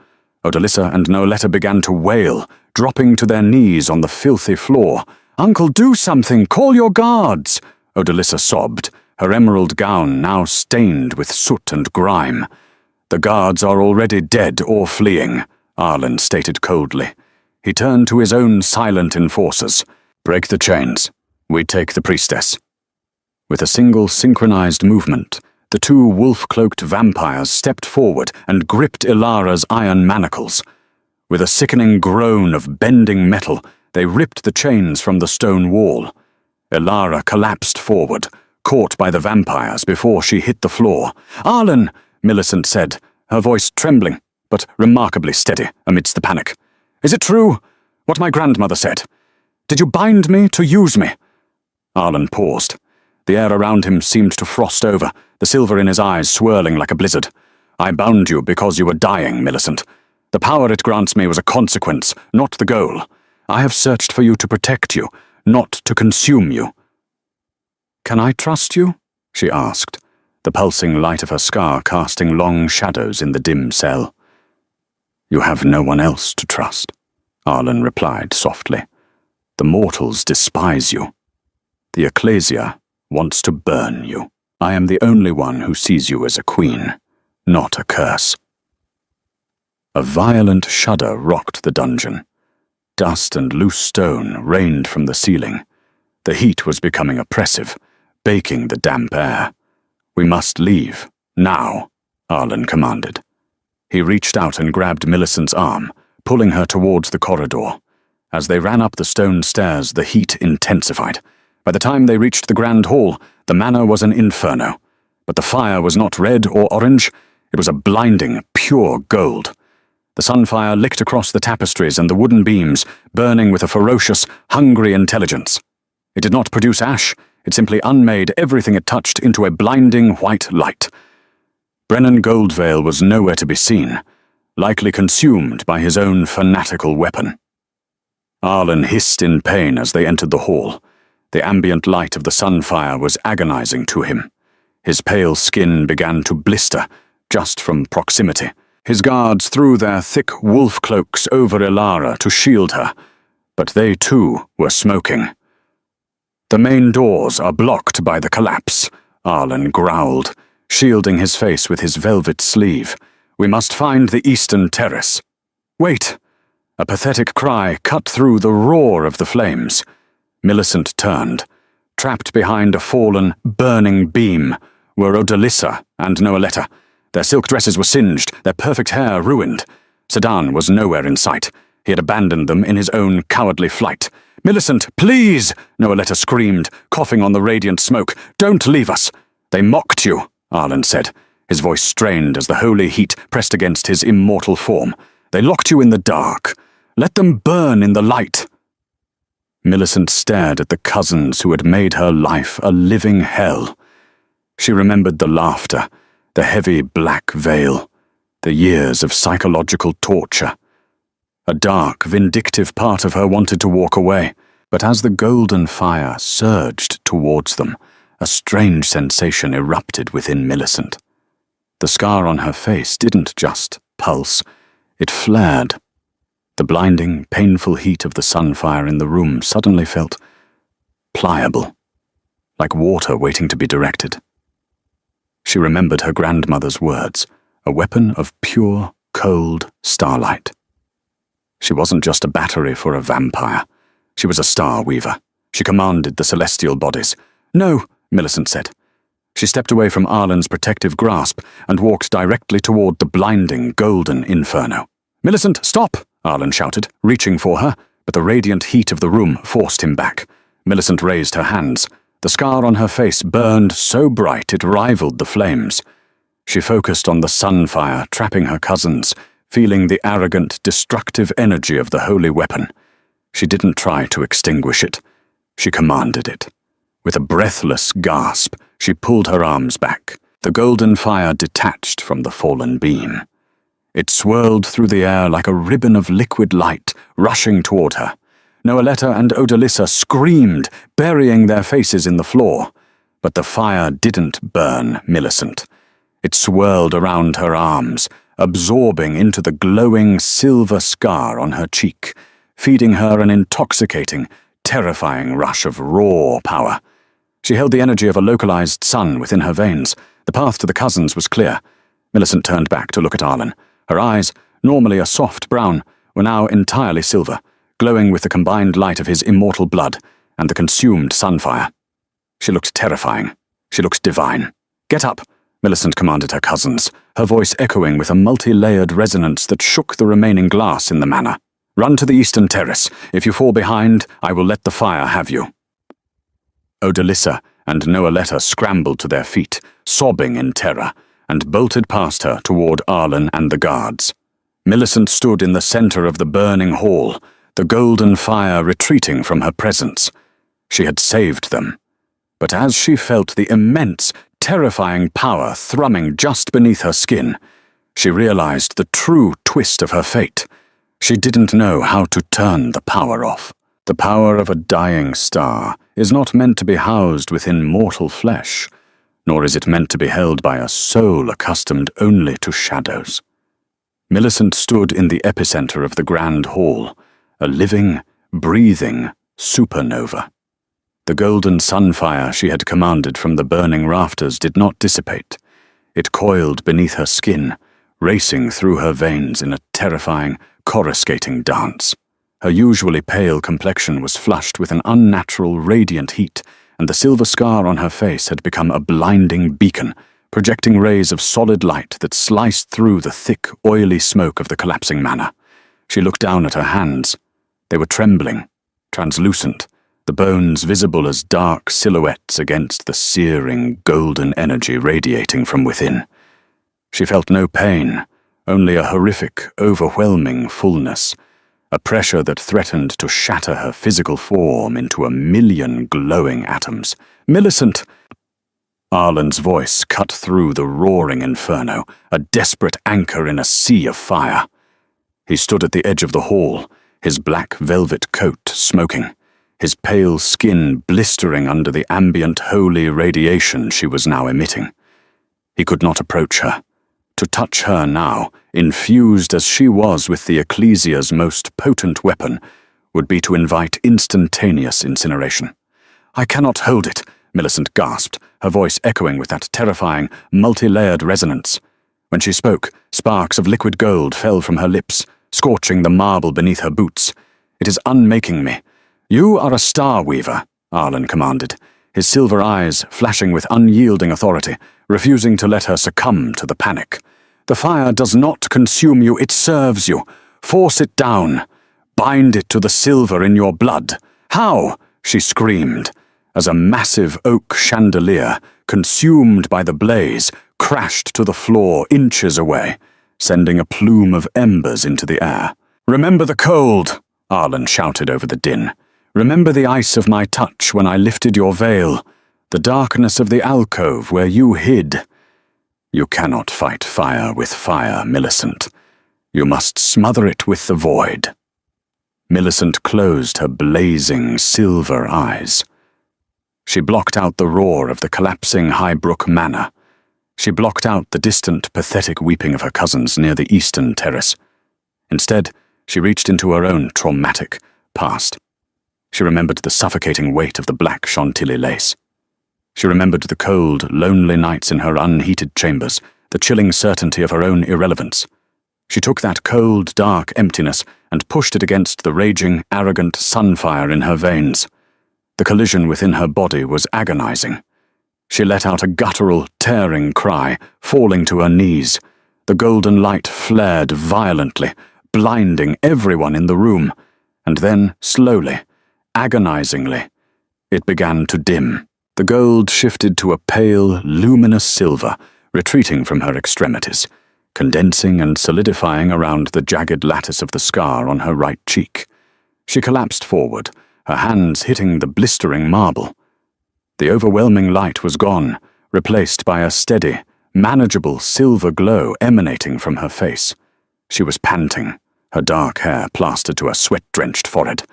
Odalissa and Noletta began to wail, dropping to their knees on the filthy floor. "Uncle, do something! Call your guards!" Odalissa sobbed, her emerald gown now stained with soot and grime. "The guards are already dead or fleeing," Arlen stated coldly. He turned to his own silent enforcers. "Break the chains. We take the priestess." With a single synchronized movement, the two wolf-cloaked vampires stepped forward and gripped Elara's iron manacles. With a sickening groan of bending metal, they ripped the chains from the stone wall. Elara collapsed forward, caught by the vampires before she hit the floor. "Arlen," Millicent said, her voice trembling, but remarkably steady amidst the panic. "Is it true? What my grandmother said? Did you bind me to use me?" Arlen paused. The air around him seemed to frost over, the silver in his eyes swirling like a blizzard. "I bound you because you were dying, Millicent. The power it grants me was a consequence, not the goal. I have searched for you to protect you, not to consume you." "Can I trust you?" she asked, the pulsing light of her scar casting long shadows in the dim cell. "You have no one else to trust," Arlen replied softly. "The mortals despise you. The Ecclesia wants to burn you. I am the only one who sees you as a queen, not a curse." A violent shudder rocked the dungeon. Dust and loose stone rained from the ceiling. The heat was becoming oppressive, baking the damp air. "We must leave, now," Arlen commanded. He reached out and grabbed Millicent's arm, pulling her towards the corridor. As they ran up the stone stairs, the heat intensified. By the time they reached the Grand Hall, the manor was an inferno. But the fire was not red or orange, it was a blinding, pure gold. The sunfire licked across the tapestries and the wooden beams, burning with a ferocious, hungry intelligence. It did not produce ash, it simply unmade everything it touched into a blinding white light. Brennan Goldvale was nowhere to be seen, likely consumed by his own fanatical weapon. Arlen hissed in pain as they entered the hall. The ambient light of the sunfire was agonizing to him. His pale skin began to blister, just from proximity. His guards threw their thick wolf cloaks over Ilara to shield her, but they too were smoking. "The main doors are blocked by the collapse," Arlen growled, shielding his face with his velvet sleeve. "We must find the eastern terrace." "Wait!" A pathetic cry cut through the roar of the flames. Millicent turned. Trapped behind a fallen, burning beam were Odalissa and Noeletta. Their silk dresses were singed, their perfect hair ruined. Sedan was nowhere in sight. He had abandoned them in his own cowardly flight. "Millicent, please!" Noeletta screamed, coughing on the radiant smoke. "Don't leave us!" "They mocked you," Arlen said, his voice strained as the holy heat pressed against his immortal form. "They locked you in the dark. Let them burn in the light." Millicent stared at the cousins who had made her life a living hell. She remembered the laughter, the heavy black veil, the years of psychological torture. A dark, vindictive part of her wanted to walk away, but as the golden fire surged towards them, a strange sensation erupted within Millicent. The scar on her face didn't just pulse, it flared. The blinding, painful heat of the sunfire in the room suddenly felt pliable, like water waiting to be directed. She remembered her grandmother's words, a weapon of pure, cold starlight. She wasn't just a battery for a vampire. She was a star weaver. She commanded the celestial bodies. "No," Millicent said. She stepped away from Arlen's protective grasp and walked directly toward the blinding, golden inferno. "Millicent, stop!" Arlen shouted, reaching for her, but the radiant heat of the room forced him back. Millicent raised her hands. The scar on her face burned so bright it rivaled the flames. She focused on the sunfire trapping her cousins, feeling the arrogant, destructive energy of the holy weapon. She didn't try to extinguish it. She commanded it. With a breathless gasp, she pulled her arms back. The golden fire detached from the fallen beam. It swirled through the air like a ribbon of liquid light, rushing toward her. Noeletta and Odalissa screamed, burying their faces in the floor. But the fire didn't burn Millicent. It swirled around her arms, absorbing into the glowing silver scar on her cheek, feeding her an intoxicating, terrifying rush of raw power. She held the energy of a localized sun within her veins. The path to the cousins was clear. Millicent turned back to look at Arlen. Her eyes, normally a soft brown, were now entirely silver, glowing with the combined light of his immortal blood and the consumed sunfire. She looked terrifying. She looked divine. "Get up," Millicent commanded her cousins, her voice echoing with a multi-layered resonance that shook the remaining glass in the manor. "Run to the eastern terrace. If you fall behind, I will let the fire have you." Odalissa and Noeletta scrambled to their feet, sobbing in terror, and bolted past her toward Arlen and the guards. Millicent stood in the center of the burning hall, the golden fire retreating from her presence. She had saved them. But as she felt the immense, terrifying power thrumming just beneath her skin, she realized the true twist of her fate. She didn't know how to turn the power off. The power of a dying star is not meant to be housed within mortal flesh, nor is it meant to be held by a soul accustomed only to shadows. Millicent stood in the epicenter of the grand hall, a living, breathing supernova. The golden sunfire she had commanded from the burning rafters did not dissipate. It coiled beneath her skin, racing through her veins in a terrifying, coruscating dance. Her usually pale complexion was flushed with an unnatural, radiant heat, and the silver scar on her face had become a blinding beacon, projecting rays of solid light that sliced through the thick, oily smoke of the collapsing manor. She looked down at her hands. They were trembling, translucent, the bones visible as dark silhouettes against the searing, golden energy radiating from within. She felt no pain, only a horrific, overwhelming fullness, a pressure that threatened to shatter her physical form into a million glowing atoms. "Millicent!" Arlen's voice cut through the roaring inferno, a desperate anchor in a sea of fire. He stood at the edge of the hall, his black velvet coat smoking, his pale skin blistering under the ambient holy radiation she was now emitting. He could not approach her. To touch her now, infused as she was with the Ecclesia's most potent weapon, would be to invite instantaneous incineration. "I cannot hold it," Millicent gasped, her voice echoing with that terrifying, multi-layered resonance. When she spoke, sparks of liquid gold fell from her lips, scorching the marble beneath her boots. "It is unmaking me." "You are a star weaver," Arlen commanded, his silver eyes flashing with unyielding authority, refusing to let her succumb to the panic. "The fire does not consume you, it serves you. Force it down. Bind it to the silver in your blood." "How?" she screamed, as a massive oak chandelier, consumed by the blaze, crashed to the floor inches away, sending a plume of embers into the air. "Remember the cold," Arlen shouted over the din. "Remember the ice of my touch when I lifted your veil, the darkness of the alcove where you hid. You cannot fight fire with fire, Millicent. You must smother it with the void." Millicent closed her blazing silver eyes. She blocked out the roar of the collapsing Highbrook Manor. She blocked out the distant, pathetic weeping of her cousins near the eastern terrace. Instead, she reached into her own traumatic past. She remembered the suffocating weight of the black Chantilly lace. She remembered the cold, lonely nights in her unheated chambers, the chilling certainty of her own irrelevance. She took that cold, dark emptiness and pushed it against the raging, arrogant sunfire in her veins. The collision within her body was agonizing. She let out a guttural, tearing cry, falling to her knees. The golden light flared violently, blinding everyone in the room, and then, slowly, agonizingly, it began to dim. The gold shifted to a pale, luminous silver, retreating from her extremities, condensing and solidifying around the jagged lattice of the scar on her right cheek. She collapsed forward, her hands hitting the blistering marble. The overwhelming light was gone, replaced by a steady, manageable silver glow emanating from her face. She was panting, her dark hair plastered to her sweat-drenched forehead.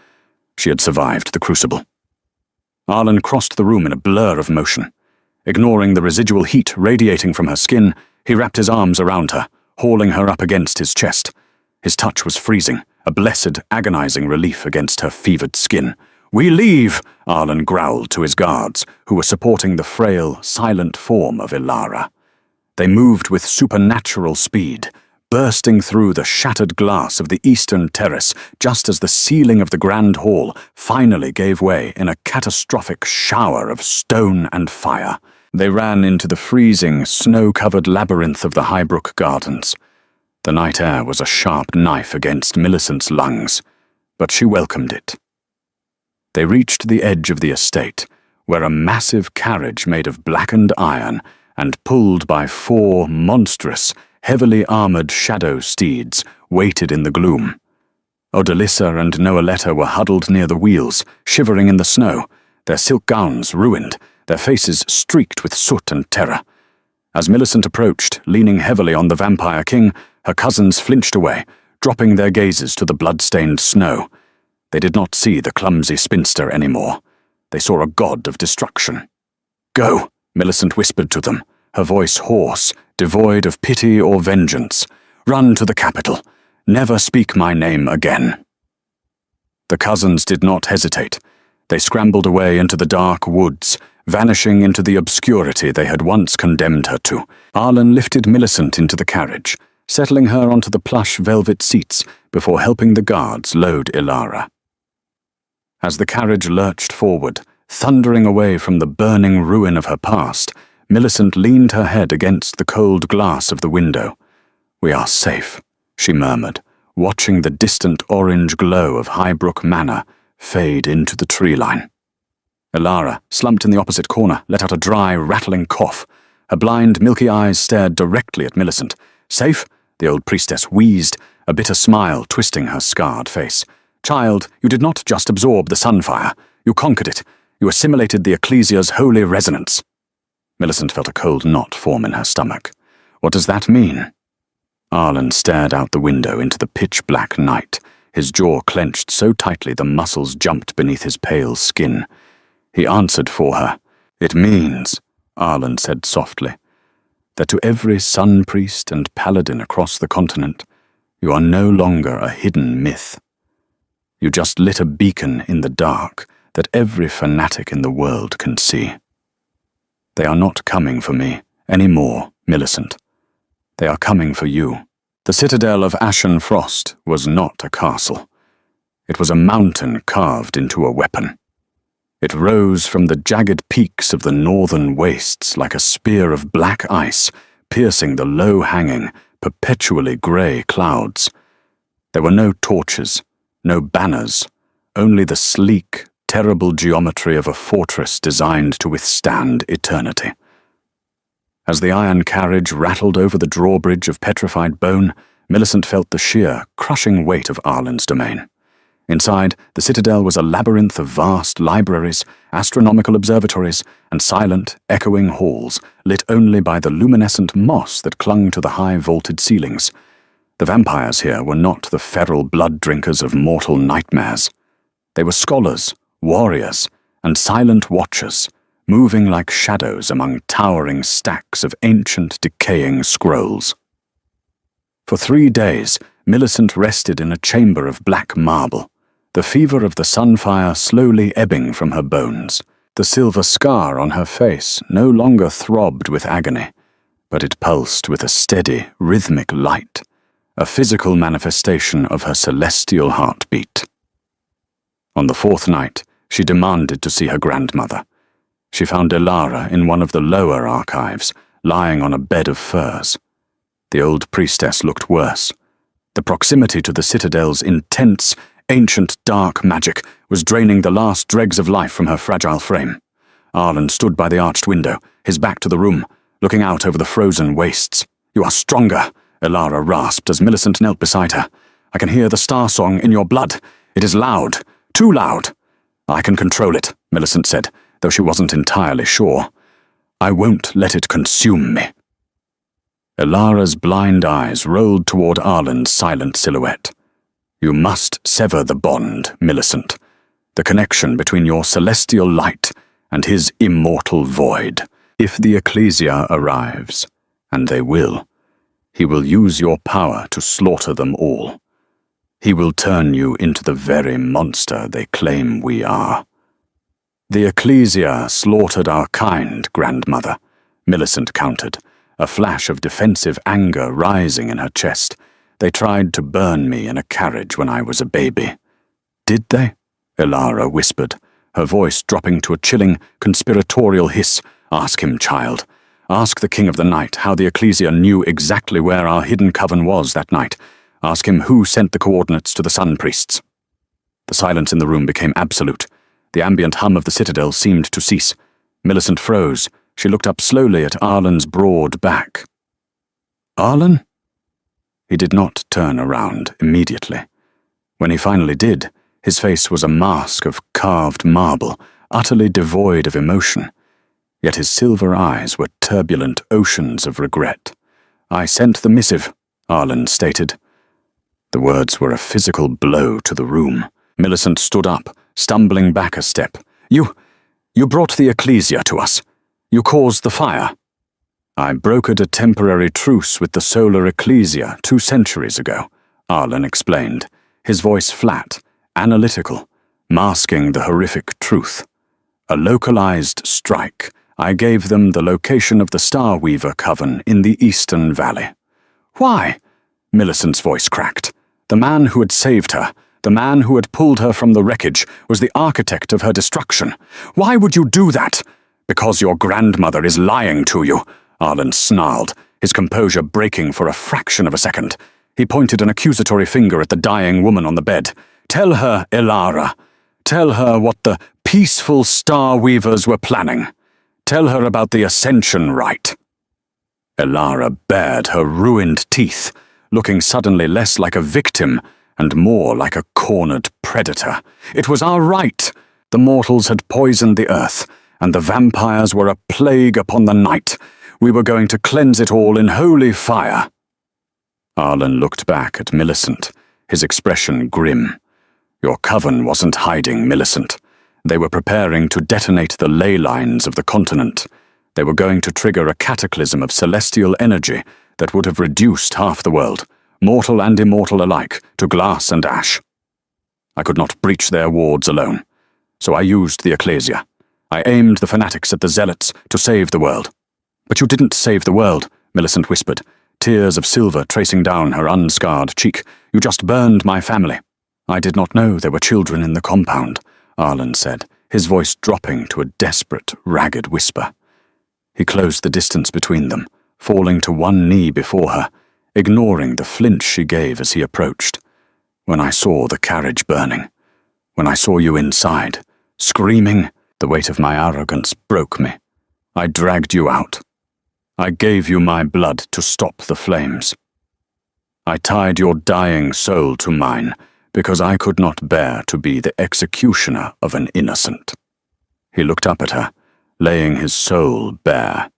She had survived the crucible. Arlen crossed the room in a blur of motion. Ignoring the residual heat radiating from her skin, he wrapped his arms around her, hauling her up against his chest. His touch was freezing, a blessed, agonizing relief against her fevered skin. "We leave!" Arlen growled to his guards, who were supporting the frail, silent form of Ilara. They moved with supernatural speed, bursting through the shattered glass of the eastern terrace just as the ceiling of the grand hall finally gave way in a catastrophic shower of stone and fire. They ran into the freezing, snow-covered labyrinth of the Highbrook Gardens. The night air was a sharp knife against Millicent's lungs, but she welcomed it. They reached the edge of the estate, where a massive carriage made of blackened iron and pulled by 4 monstrous, heavily armored shadow steeds waited in the gloom. Odalissa and Noeletta were huddled near the wheels, shivering in the snow, their silk gowns ruined, their faces streaked with soot and terror. As Millicent approached, leaning heavily on the Vampire King, her cousins flinched away, dropping their gazes to the blood-stained snow. They did not see the clumsy spinster anymore. They saw a god of destruction. "Go," Millicent whispered to them, her voice hoarse, devoid of pity or vengeance. "Run to the capital. Never speak my name again." The cousins did not hesitate. They scrambled away into the dark woods, vanishing into the obscurity they had once condemned her to. Arlen lifted Millicent into the carriage, settling her onto the plush velvet seats before helping the guards load Ilara. As the carriage lurched forward, thundering away from the burning ruin of her past, Millicent leaned her head against the cold glass of the window. "We are safe," she murmured, watching the distant orange glow of Highbrook Manor fade into the tree line. Ilara, slumped in the opposite corner, let out a dry, rattling cough. Her blind, milky eyes stared directly at Millicent. "Safe?" The old priestess wheezed, a bitter smile twisting her scarred face. "Child, you did not just absorb the sunfire. You conquered it. You assimilated the Ecclesia's holy resonance." Millicent felt a cold knot form in her stomach. "What does that mean?" Arlen stared out the window into the pitch-black night, his jaw clenched so tightly the muscles jumped beneath his pale skin. He answered for her. "It means," Arlen said softly, "that to every sun priest and paladin across the continent, you are no longer a hidden myth. You just lit a beacon in the dark that every fanatic in the world can see. They are not coming for me anymore, Millicent. They are coming for you." The citadel of Ashen Frost was not a castle. It was a mountain carved into a weapon. It rose from the jagged peaks of the northern wastes like a spear of black ice, piercing the low-hanging, perpetually grey clouds. There were no torches, no banners, only the sleek, terrible geometry of a fortress designed to withstand eternity. As the iron carriage rattled over the drawbridge of petrified bone, Millicent felt the sheer, crushing weight of Arlen's domain. Inside, the citadel was a labyrinth of vast libraries, astronomical observatories, and silent, echoing halls, lit only by the luminescent moss that clung to the high vaulted ceilings. The vampires here were not the feral blood drinkers of mortal nightmares. They were scholars, warriors, and silent watchers, moving like shadows among towering stacks of ancient, decaying scrolls. For 3 days, Millicent rested in a chamber of black marble, the fever of the sunfire slowly ebbing from her bones. The silver scar on her face no longer throbbed with agony, but it pulsed with a steady, rhythmic light, a physical manifestation of her celestial heartbeat. On the 4th night, she demanded to see her grandmother. She found Elara in one of the lower archives, lying on a bed of furs. The old priestess looked worse. The proximity to the citadel's intense, ancient dark magic was draining the last dregs of life from her fragile frame. Arlen stood by the arched window, his back to the room, looking out over the frozen wastes. "You are stronger," Elara rasped as Millicent knelt beside her. "I can hear the star song in your blood. It is loud, too loud." "I can control it," Millicent said, though she wasn't entirely sure. "I won't let it consume me." Elara's blind eyes rolled toward Arlen's silent silhouette. "You must sever the bond, Millicent, the connection between your celestial light and his immortal void. If the Ecclesia arrives, and they will, he will use your power to slaughter them all. He will turn you into the very monster they claim we are." "The Ecclesia slaughtered our kind, grandmother," Millicent countered, a flash of defensive anger rising in her chest. "They tried to burn me in a carriage when I was a baby." "Did they?" Elara whispered, her voice dropping to a chilling, conspiratorial hiss. "Ask him, child. Ask the King of the Night how the Ecclesia knew exactly where our hidden coven was that night. Ask him who sent the coordinates to the Sun Priests." The silence in the room became absolute. The ambient hum of the citadel seemed to cease. Millicent froze. She looked up slowly at Arlen's broad back. "Arlen?" He did not turn around immediately. When he finally did, his face was a mask of carved marble, utterly devoid of emotion. Yet his silver eyes were turbulent oceans of regret. "I sent the missive," Arlen stated. The words were a physical blow to the room. Millicent stood up, stumbling back a step. You brought the Ecclesia to us. You caused the fire." "I brokered a temporary truce with the solar Ecclesia 2 centuries ago," Arlen explained, his voice flat, analytical, masking the horrific truth. "A localized strike. I gave them the location of the Starweaver Coven in the Eastern Valley." "Why?" Millicent's voice cracked. "The man who had saved her, the man who had pulled her from the wreckage, was the architect of her destruction. Why would you do that?" "Because your grandmother is lying to you," Arlen snarled, his composure breaking for a fraction of a second. He pointed an accusatory finger at the dying woman on the bed. "Tell her, Elara. Tell her what the peaceful Star Weavers were planning. Tell her about the Ascension Rite." Elara bared her ruined teeth, looking suddenly less like a victim and more like a cornered predator. It was our right. The mortals had poisoned the earth, and the vampires were a plague upon the night. We were going to cleanse it all in holy fire. Arlen looked back at Millicent, his expression grim. Your coven wasn't hiding, Millicent. They were preparing to detonate the ley lines of the continent. They were going to trigger a cataclysm of celestial energy that would have reduced half the world, mortal and immortal alike, to glass and ash. I could not breach their wards alone, so I used the ecclesia. I aimed the fanatics at the zealots to save the world. But you didn't save the world, Millicent whispered, tears of silver tracing down her unscarred cheek. You just burned my family. I did not know there were children in the compound, Arlen said, his voice dropping to a desperate, ragged whisper. He closed the distance between them, falling to one knee before her, ignoring the flinch she gave as he approached. When I saw the carriage burning, when I saw you inside, screaming, the weight of my arrogance broke me. I dragged you out. I gave you my blood to stop the flames. I tied your dying soul to mine because I could not bear to be the executioner of an innocent. He looked up at her, laying his soul bare.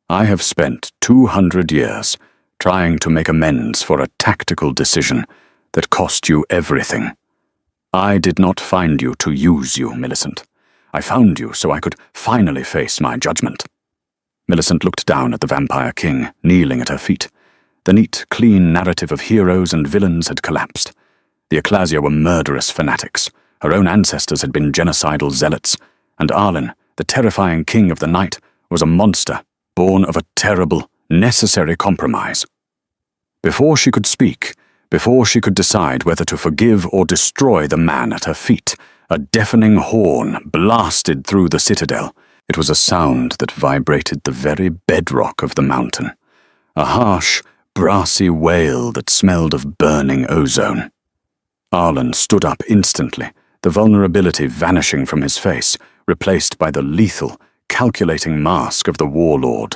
I have spent 200 years trying to make amends for a tactical decision that cost you everything. I did not find you to use you, Millicent. I found you so I could finally face my judgment. Millicent looked down at the Vampire King, kneeling at her feet. The neat, clean narrative of heroes and villains had collapsed. The ecclesia were murderous fanatics. Her own ancestors had been genocidal zealots, and Arlen, the terrifying king of the night, was a monster, born of a terrible, necessary compromise. Before she could speak, before she could decide whether to forgive or destroy the man at her feet, a deafening horn blasted through the citadel. It was a sound that vibrated the very bedrock of the mountain, a harsh, brassy wail that smelled of burning ozone. Arlen stood up instantly, the vulnerability vanishing from his face, replaced by the lethal, calculating mask of the warlord.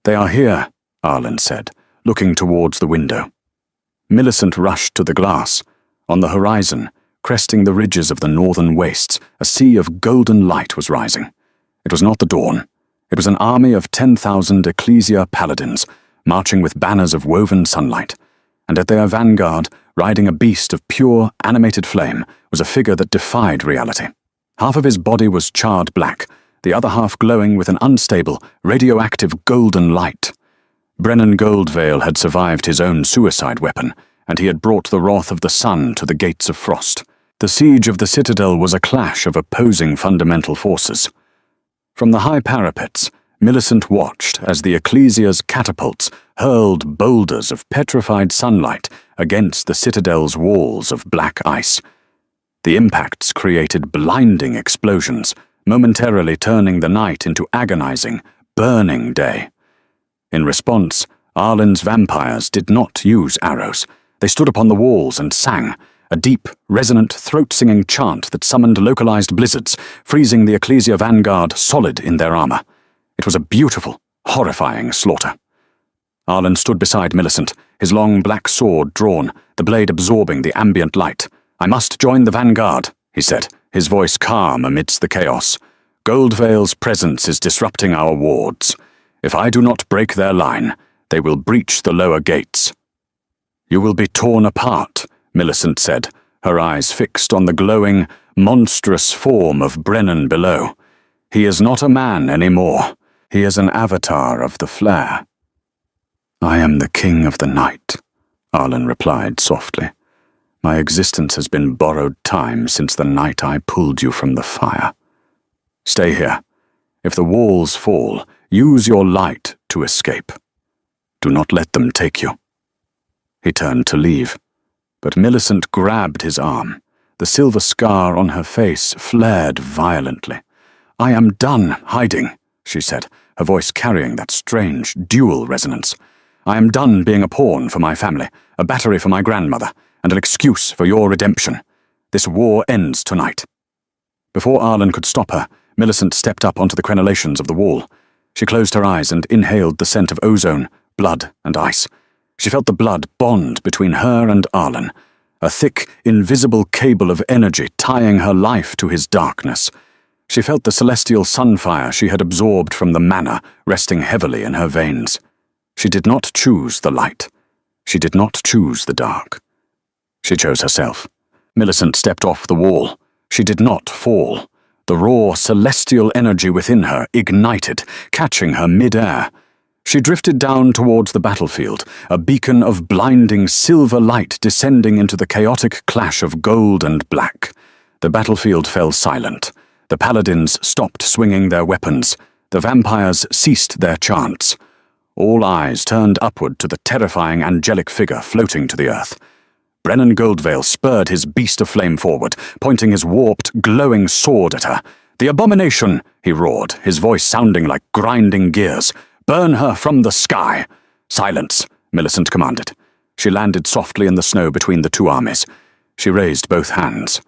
They are here, Arlen said, looking towards the window. Millicent rushed to the glass. On the horizon, cresting the ridges of the northern wastes, a sea of golden light was rising. It was not the dawn. It was an army of 10,000 ecclesia paladins, marching with banners of woven sunlight, and at their vanguard, riding a beast of pure, animated flame, was a figure that defied reality. Half of his body was charred black, the other half glowing with an unstable, radioactive golden light. Brennan Goldvale had survived his own suicide weapon, and he had brought the wrath of the sun to the gates of frost. The siege of the citadel was a clash of opposing fundamental forces. From the high parapets, Millicent watched as the ecclesia's catapults hurled boulders of petrified sunlight against the citadel's walls of black ice. The impacts created blinding explosions, momentarily turning the night into agonizing, burning day. In response, Arlen's vampires did not use arrows. They stood upon the walls and sang, a deep, resonant, throat-singing chant that summoned localized blizzards, freezing the ecclesia vanguard solid in their armor. It was a beautiful, horrifying slaughter. Arlen stood beside Millicent, his long black sword drawn, the blade absorbing the ambient light. I must join the vanguard, he said, his voice calm amidst the chaos. Goldvale's presence is disrupting our wards. If I do not break their line, they will breach the lower gates. You will be torn apart, Millicent said, her eyes fixed on the glowing, monstrous form of Brennan below. He is not a man anymore. He is an avatar of the flare. I am the king of the night, Arlen replied softly. My existence has been borrowed time since the night I pulled you from the fire. Stay here. If the walls fall, use your light to escape. Do not let them take you. He turned to leave, but Millicent grabbed his arm. The silver scar on her face flared violently. I am done hiding, she said, her voice carrying that strange, dual resonance. I am done being a pawn for my family, a battery for my grandmother, and an excuse for your redemption. This war ends tonight. Before Arlen could stop her, Millicent stepped up onto the crenellations of the wall. She closed her eyes and inhaled the scent of ozone, blood, and ice. She felt the blood bond between her and Arlen, a thick, invisible cable of energy tying her life to his darkness. She felt the celestial sunfire she had absorbed from the manna resting heavily in her veins. She did not choose the light. She did not choose the dark. She chose herself. Millicent stepped off the wall. She did not fall. The raw, celestial energy within her ignited, catching her mid-air. She drifted down towards the battlefield, a beacon of blinding silver light descending into the chaotic clash of gold and black. The battlefield fell silent. The paladins stopped swinging their weapons. The vampires ceased their chants. All eyes turned upward to the terrifying angelic figure floating to the earth. Brennan Goldvale spurred his beast of flame forward, pointing his warped, glowing sword at her. "The abomination!" he roared, his voice sounding like grinding gears. "Burn her from the sky!" "Silence," Millicent commanded. She landed softly in the snow between the two armies. She raised both hands.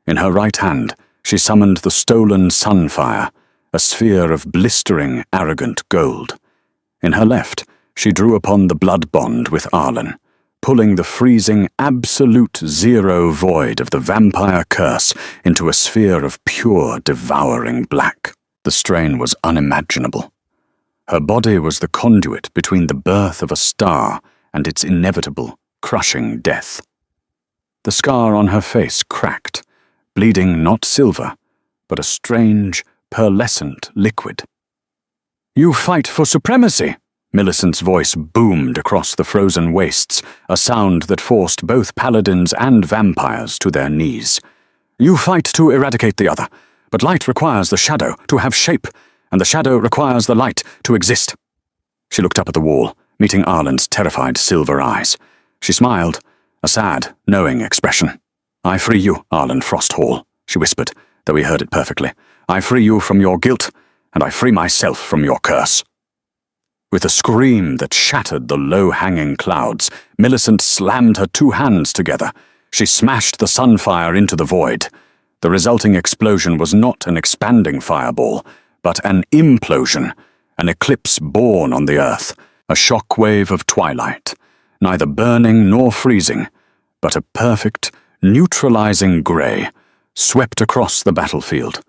In her right hand, she summoned the stolen sunfire, a sphere of blistering, arrogant gold. In her left, she drew upon the blood bond with Arlen, pulling the freezing, absolute zero void of the vampire curse into a sphere of pure, devouring black. The strain was unimaginable. Her body was the conduit between the birth of a star and its inevitable, crushing death. The scar on her face cracked, bleeding not silver, but a strange, pearlescent liquid. "You fight for supremacy!" Millicent's voice boomed across the frozen wastes, a sound that forced both paladins and vampires to their knees. "You fight to eradicate the other, but light requires the shadow to have shape, and the shadow requires the light to exist." She looked up at the wall, meeting Arlen's terrified silver eyes. She smiled, a sad, knowing expression. "I free you, Arlen Frosthall," she whispered, though he heard it perfectly. "I free you from your guilt, and I free myself from your curse." With a scream that shattered the low-hanging clouds, Millicent slammed her two hands together. She smashed the sunfire into the void. The resulting explosion was not an expanding fireball, but an implosion, an eclipse born on the earth, a shockwave of twilight, neither burning nor freezing, but a perfect, neutralizing grey, swept across the battlefield.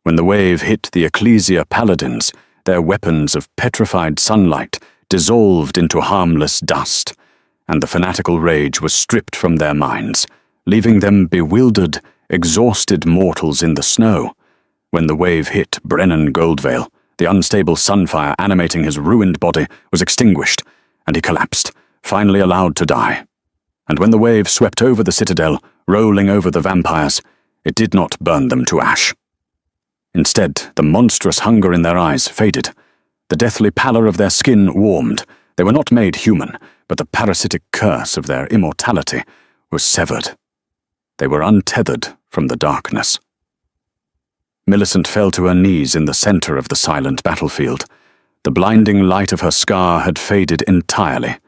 When the wave hit the Ecclesia paladins, their weapons of petrified sunlight dissolved into harmless dust, and the fanatical rage was stripped from their minds, leaving them bewildered, exhausted mortals in the snow. When the wave hit Brennan Goldvale, the unstable sunfire animating his ruined body was extinguished, and he collapsed, finally allowed to die. And when the wave swept over the citadel, rolling over the vampires, it did not burn them to ash. Instead, the monstrous hunger in their eyes faded. The deathly pallor of their skin warmed. They were not made human, but the parasitic curse of their immortality was severed. They were untethered from the darkness. Millicent fell to her knees in the center of the silent battlefield. The blinding light of her scar had faded entirely.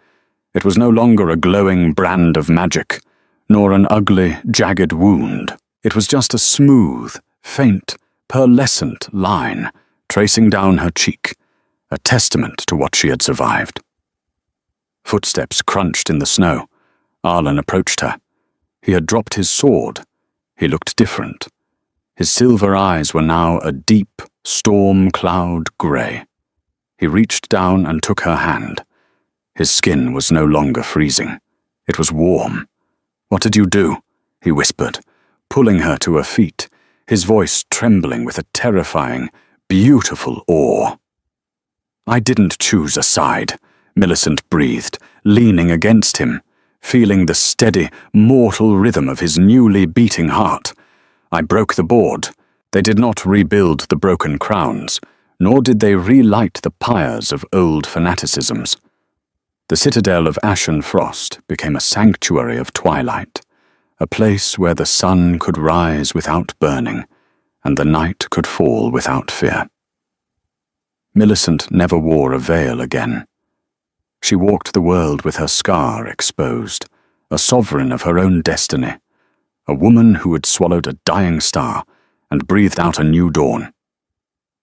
It was no longer a glowing brand of magic, nor an ugly, jagged wound. It was just a smooth, faint, pearlescent line tracing down her cheek, a testament to what she had survived. Footsteps crunched in the snow. Arlen approached her. He had dropped his sword. He looked different. His silver eyes were now a deep, storm cloud grey. He reached down and took her hand. His skin was no longer freezing. It was warm. "What did you do?" he whispered, pulling her to her feet, his voice trembling with a terrifying, beautiful awe. "I didn't choose a side," Millicent breathed, leaning against him, feeling the steady, mortal rhythm of his newly beating heart. "I broke the board. They did not rebuild the broken crowns, nor did they relight the pyres of old fanaticisms. The citadel of ashen frost became a sanctuary of twilight, a place where the sun could rise without burning, and the night could fall without fear." Millicent never wore a veil again. She walked the world with her scar exposed, a sovereign of her own destiny, a woman who had swallowed a dying star and breathed out a new dawn.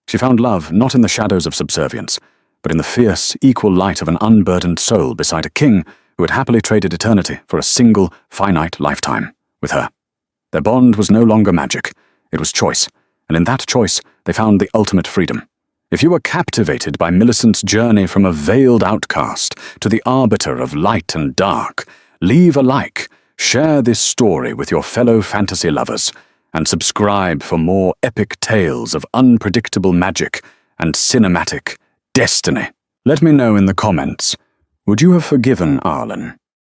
She found love not in the shadows of subservience, but in the fierce, equal light of an unburdened soul beside a king who had happily traded eternity for a single, finite lifetime with her. Their bond was no longer magic, it was choice, and in that choice they found the ultimate freedom. If you were captivated by Millicent's journey from a veiled outcast to the arbiter of light and dark, leave a like, share this story with your fellow fantasy lovers, and subscribe for more epic tales of unpredictable magic and cinematic destiny. Let me know in the comments, would you have forgiven Arlen?